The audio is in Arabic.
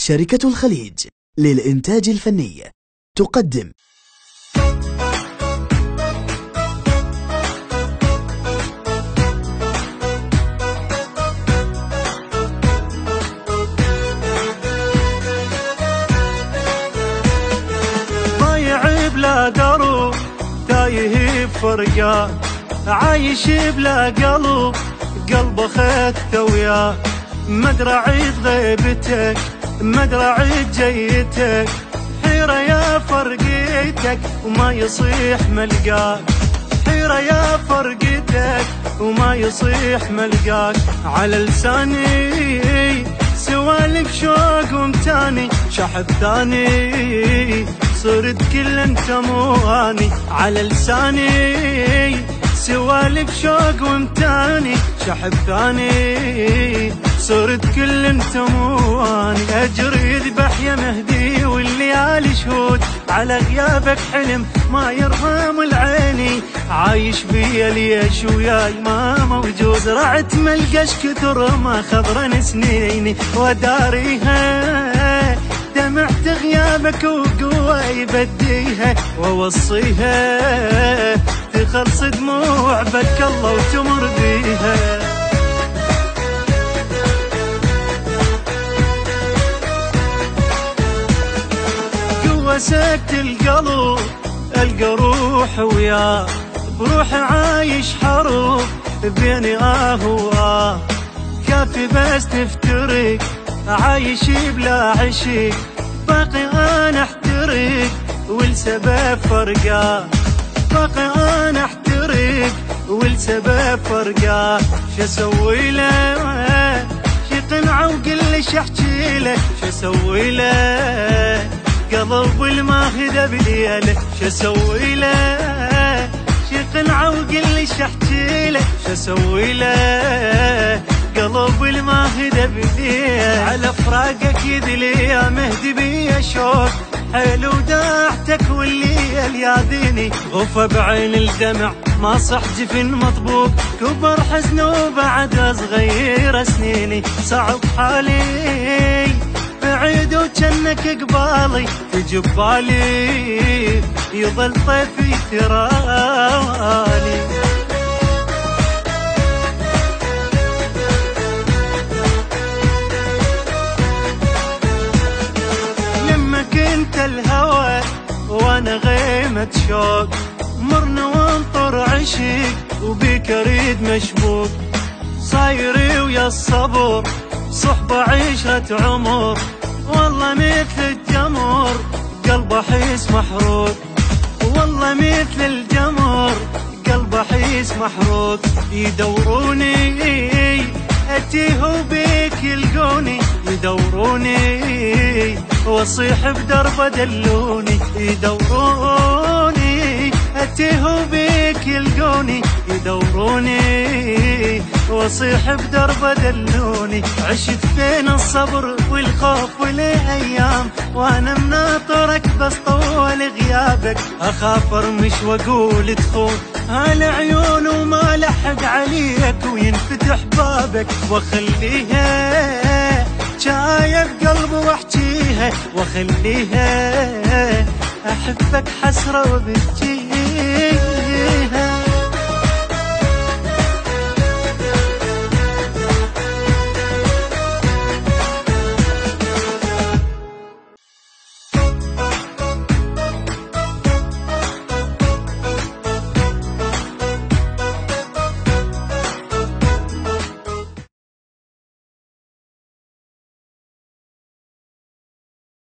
شركة الخليج للإنتاج الفني تقدم ضايع بلا درب تايه بفرقان، عايش بلا قلب قلبه خدته وياه. مدرى عيد غيبتك مدرى عيد جيتك، حيرة يا فرقتك وما يصيح ملقاك. حيرة يا فرقتك وما يصيح ملقاك. على لساني سوالف شوق ومتاني، شحب ثاني صرت كل انت مواني. على لساني سوالف شوق ومتاني، شحب ثاني صرت كل انت مواني. اجري ذبح يا مهدي والليالي شهود، على غيابك حلم ما يرحم العيني. عايش بيا ليش وياي ما موجود، زرعت ملقاش كثر ما خضرن سنيني. وداريها دمعت غيابك وقوة يبديها، ووصيها تخلص دموع بك الله وتمر بيها. قوة سكت القلب القى روح وياه، بروح عايش حرب بيني وآه. كافي بس تفترق عايش بلا عشق، باقي انا احترق والسبب فرقا. باقي انا احترق والسبب فرقا. شسوي له شقنع وقل احكي له، شسوي له قلب الما هدى بليله. شسوي له شقنع وقل احكي له، شسوي له قلب الما هدى بليله. على فراقك يذلي يا مهدي بيا شوق، حلو داعتك والليل ياذيني. غفى بعين الدمع ما صح جفن مطبوق، كبر حزن وبعد صغير سنيني. صعب حالي بعيد وجنك قبالي، في جبالي يظل طيفي ترالي. كنت الهوى وانا غيمة شوق، مرنا وانطر عشق وبيك اريد مشبوك. صايري ويا الصبر صحبة عشرة عمر، والله مثل الجمر قلبه حيس محروق. والله مثل الجمر قلبه حيس محروق. يدوروني اتيه وبيك يلقوني، يدوروني واصيح بدرب دلوني. يدوروني اتيه وبيك يلقوني، يدوروني واصيح بدرب دلوني. عشت بين الصبر والخوف والايام، وانا مناطرك بس طول غيابك. اخاف ارمش واقول تخون هالعيون وما لحق عليك وينفتح بابك. واخليها شايف قلبي واحكيها، واخليها احبك حسرة وبتجيها.